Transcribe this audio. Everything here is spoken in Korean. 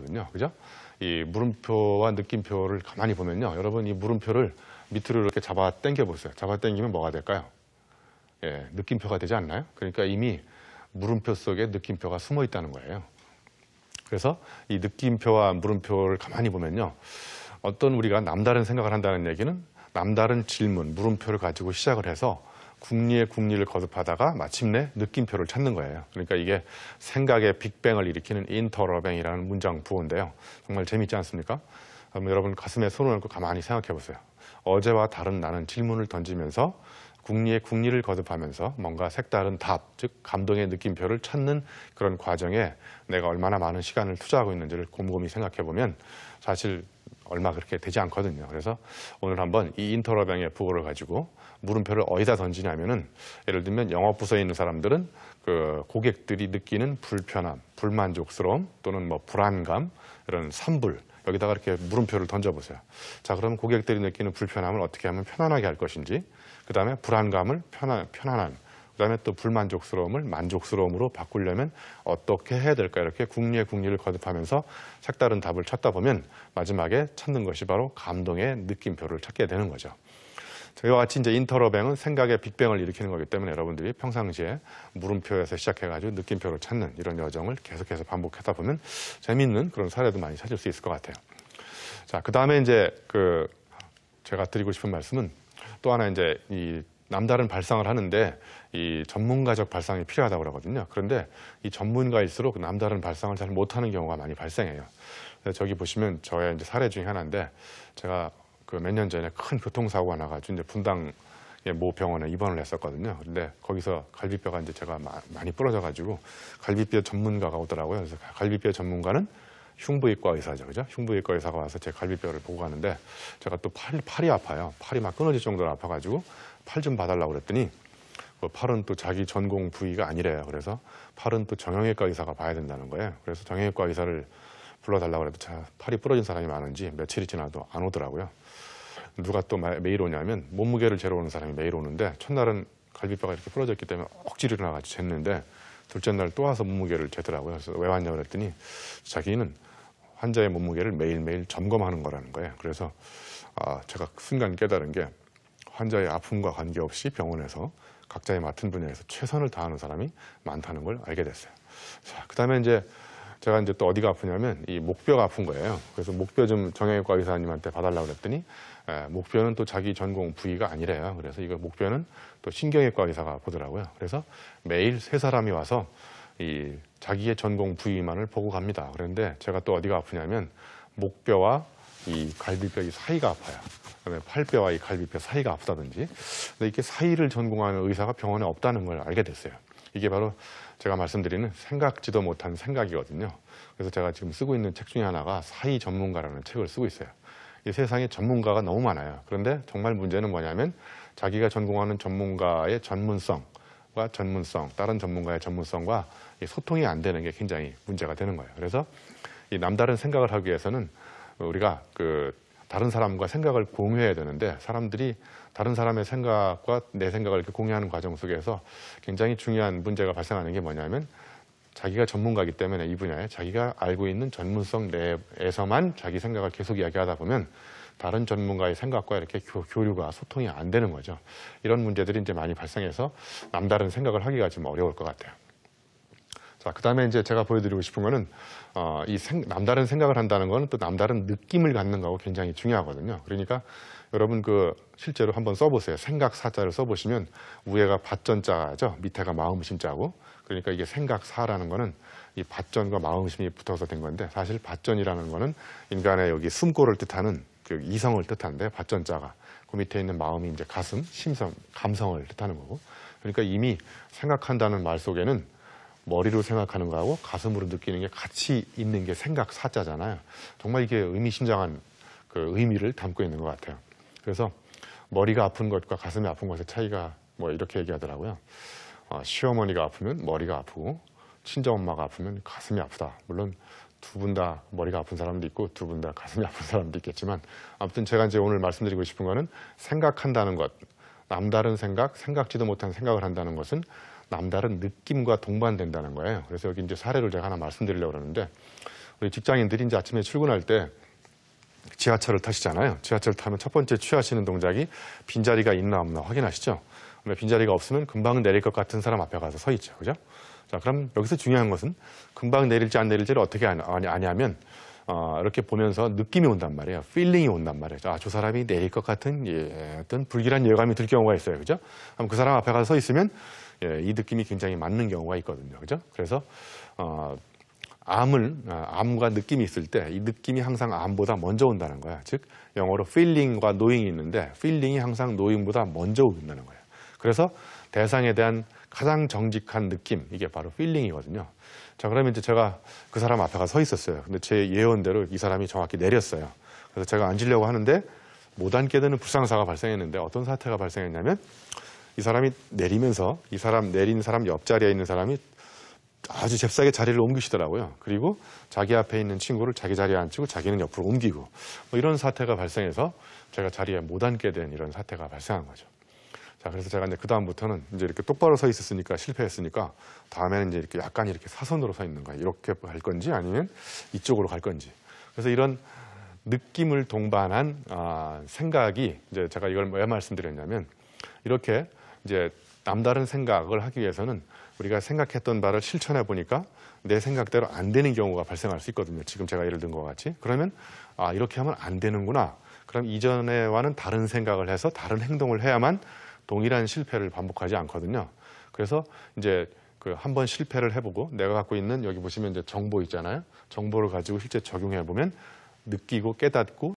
거거든요. 그죠? 이 물음표와 느낌표를 가만히 보면요. 여러분 이 물음표를 밑으로 이렇게 잡아 당겨 보세요. 잡아 당기면 뭐가 될까요? 예, 느낌표가 되지 않나요? 그러니까 이미 물음표 속에 느낌표가 숨어 있다는 거예요. 그래서 이 느낌표와 물음표를 가만히 보면요. 어떤 우리가 남다른 생각을 한다는 얘기는 남다른 질문, 물음표를 가지고 시작을 해서 국리의 국리를 거듭하다가 마침내 느낌표를 찾는 거예요. 그러니까 이게 생각의 빅뱅을 일으키는 인터러뱅이라는 문장 부호인데요. 정말 재밌지 않습니까? 그럼 여러분 가슴에 손을 얹고 가만히 생각해 보세요. 어제와 다른 나는 질문을 던지면서 국리의 국리를 거듭하면서 뭔가 색다른 답, 즉 감동의 느낌표를 찾는 그런 과정에 내가 얼마나 많은 시간을 투자하고 있는지를 곰곰이 생각해 보면 사실 얼마 그렇게 되지 않거든요. 그래서 오늘 한번 이 인터러뱅의 부호를 가지고 물음표를 어디다 던지냐면은 예를 들면 영업부서에 있는 사람들은 그 고객들이 느끼는 불편함, 불만족스러움 또는 뭐 불안감 이런 산불 여기다가 이렇게 물음표를 던져보세요. 자, 그럼 고객들이 느끼는 불편함을 어떻게 하면 편안하게 할 것인지, 그 다음에 불안감을 편안한, 그 다음에 또 불만족스러움을 만족스러움으로 바꾸려면 어떻게 해야 될까 이렇게 국리의 국리를 거듭하면서 색다른 답을 찾다 보면 마지막에 찾는 것이 바로 감동의 느낌표를 찾게 되는 거죠. 저희와 같이 이제 인터러뱅은 생각의 빅뱅을 일으키는 거기 때문에 여러분들이 평상시에 물음표에서 시작해가지고 느낌표를 찾는 이런 여정을 계속해서 반복하다 보면 재미있는 그런 사례도 많이 찾을 수 있을 것 같아요. 자, 그 다음에 이제 제가 드리고 싶은 말씀은 또 하나 이제 이 남다른 발상을 하는데 이 전문가적 발상이 필요하다고 그러거든요. 그런데 이 전문가일수록 남다른 발상을 잘 못하는 경우가 많이 발생해요. 그래서 저기 보시면 저의 이제 사례 중에 하나인데 제가 몇 년 전에 큰 교통사고가 나가지고 이제 분당의 모 병원에 입원을 했었거든요. 근데 거기서 갈비뼈가 이제 제가 많이 부러져가지고 갈비뼈 전문가가 오더라고요. 그래서 갈비뼈 전문가는 흉부외과 의사죠. 그죠? 흉부외과 의사가 와서 제 갈비뼈를 보고 가는데 제가 또 팔이 아파요. 팔이 막 끊어질 정도로 아파가지고 팔 좀 봐달라고 그랬더니 그 팔은 또 자기 전공 부위가 아니래요. 그래서 팔은 또 정형외과 의사가 봐야 된다는 거예요. 그래서 정형외과 의사를 불러달라고 해도 팔이 부러진 사람이 많은지 며칠이 지나도 안 오더라고요. 누가 또 매일 오냐면 몸무게를 재러 오는 사람이 매일 오는데 첫날은 갈비뼈가 이렇게 부러졌기 때문에 억지로 일어나가지고 쟀는데 둘째 날 또 와서 몸무게를 재더라고요. 그래서 왜 왔냐고 그랬더니 자기는 환자의 몸무게를 매일매일 점검하는 거라는 거예요. 그래서 제가 순간 깨달은 게 환자의 아픔과 관계없이 병원에서 각자의 맡은 분야에서 최선을 다하는 사람이 많다는 걸 알게 됐어요. 자, 그다음에 이제 제가 이제 또 어디가 아프냐면 이 목뼈가 아픈 거예요. 그래서 목뼈 좀 정형외과 의사님한테 봐달라고 그랬더니 목뼈는 또 자기 전공 부위가 아니래요. 그래서 이거 목뼈는 또 신경외과 의사가 보더라고요. 그래서 매일 세 사람이 와서 이 자기의 전공 부위만을 보고 갑니다. 그런데 제가 또 어디가 아프냐면 목뼈와 이 갈비뼈 이 사이가 아파요. 그다음에 팔뼈와 이 갈비뼈 사이가 아프다든지. 근데 이렇게 사이를 전공하는 의사가 병원에 없다는 걸 알게 됐어요. 이게 바로 제가 말씀드리는 생각지도 못한 생각이거든요. 그래서 제가 지금 쓰고 있는 책 중에 하나가 사이 전문가라는 책을 쓰고 있어요. 이 세상에 전문가가 너무 많아요. 그런데 정말 문제는 뭐냐면 자기가 전공하는 전문가의 전문성과 다른 전문가의 전문성과 소통이 안 되는 게 굉장히 문제가 되는 거예요. 그래서 이 남다른 생각을 하기 위해서는 우리가 다른 사람과 생각을 공유해야 되는데 사람들이 다른 사람의 생각과 내 생각을 이렇게 공유하는 과정 속에서 굉장히 중요한 문제가 발생하는 게 뭐냐면 자기가 전문가이기 때문에 이 분야에 자기가 알고 있는 전문성 내에서만 자기 생각을 계속 이야기하다 보면 다른 전문가의 생각과 이렇게 교류가 소통이 안 되는 거죠. 이런 문제들이 이제 많이 발생해서 남다른 생각을 하기가 좀 어려울 것 같아요. 자, 그 다음에 이제 제가 보여드리고 싶은 거는 남다른 생각을 한다는 거는 또 남다른 느낌을 갖는 거하고 굉장히 중요하거든요. 그러니까 여러분 실제로 한번 써보세요. 생각사자를 써보시면 위에가 밭전자죠. 밑에가 마음심자고. 그러니까 이게 생각사라는 거는 이 밭전과 마음심이 붙어서 된 건데 사실 밭전이라는 거는 인간의 여기 숨고를 뜻하는 그 이성을 뜻하는데 밭전자가 그 밑에 있는 마음이 이제 가슴, 심성, 감성을 뜻하는 거고. 그러니까 이미 생각한다는 말 속에는 머리로 생각하는 거하고 가슴으로 느끼는 게 같이 있는 게 생각사자잖아요. 정말 이게 의미심장한 의미를 담고 있는 것 같아요. 그래서 머리가 아픈 것과 가슴이 아픈 것의 차이가 뭐 이렇게 얘기하더라고요. 시어머니가 아프면 머리가 아프고 친정엄마가 아프면 가슴이 아프다. 물론 두 분 다 머리가 아픈 사람도 있고 두 분 다 가슴이 아픈 사람도 있겠지만 아무튼 제가 이제 오늘 말씀드리고 싶은 거는 생각한다는 것, 남다른 생각, 생각지도 못한 생각을 한다는 것은 남다른 느낌과 동반된다는 거예요. 그래서 여기 이제 사례를 제가 하나 말씀드리려고 그러는데 우리 직장인들이 이제 아침에 출근할 때 지하철을 타시잖아요. 지하철 타면 첫 번째 취하시는 동작이 빈자리가 있나 없나 확인하시죠. 빈자리가 없으면 금방 내릴 것 같은 사람 앞에 가서 서 있죠. 그죠? 자, 그럼 여기서 중요한 것은 금방 내릴지 안 내릴지를 어떻게 아냐면 이렇게 보면서 느낌이 온단 말이에요. 필링이 온단 말이에요. 아, 저 사람이 내릴 것 같은 어떤 불길한 예감이 들 경우가 있어요. 그죠? 그럼 그 사람 앞에 가서 서 있으면 이 느낌이 굉장히 맞는 경우가 있거든요. 그죠? 그래서 암과 느낌이 있을 때 이 느낌이 항상 암보다 먼저 온다는 거야. 즉 영어로 feeling과 knowing이 있는데 feeling이 항상 knowing보다 먼저 온다는 거예요. 그래서 대상에 대한 가장 정직한 느낌, 이게 바로 feeling이거든요. 자, 그러면 이제 제가 그 사람 앞에 가서 서 있었어요. 근데 제 예언대로 이 사람이 정확히 내렸어요. 그래서 제가 앉으려고 하는데 못 앉게 되는 불상사가 발생했는데 어떤 사태가 발생했냐면 이 사람이 내리면서 이 사람 내린 사람 옆자리에 있는 사람이 아주 잽싸게 자리를 옮기시더라고요. 그리고 자기 앞에 있는 친구를 자기 자리에 앉히고 자기는 옆으로 옮기고 뭐 이런 사태가 발생해서 제가 자리에 못 앉게 된 이런 사태가 발생한 거죠. 자, 그래서 제가 이제 그다음부터는 이제 이렇게 똑바로 서 있었으니까 실패했으니까 다음에는 이제 이렇게 약간 이렇게 사선으로 서 있는 거예요. 이렇게 갈 건지 아니면 이쪽으로 갈 건지. 그래서 이런 느낌을 동반한 생각이 이제 제가 이걸 왜 말씀드렸냐면 이렇게 이제 남다른 생각을 하기 위해서는 우리가 생각했던 바를 실천해 보니까 내 생각대로 안 되는 경우가 발생할 수 있거든요. 지금 제가 예를 든 것 같이. 그러면 이렇게 하면 안 되는구나. 그럼 이전에와는 다른 생각을 해서 다른 행동을 해야만 동일한 실패를 반복하지 않거든요. 그래서 이제 그 한번 실패를 해보고 내가 갖고 있는 여기 보시면 이제 정보 있잖아요. 정보를 가지고 실제 적용해 보면 느끼고 깨닫고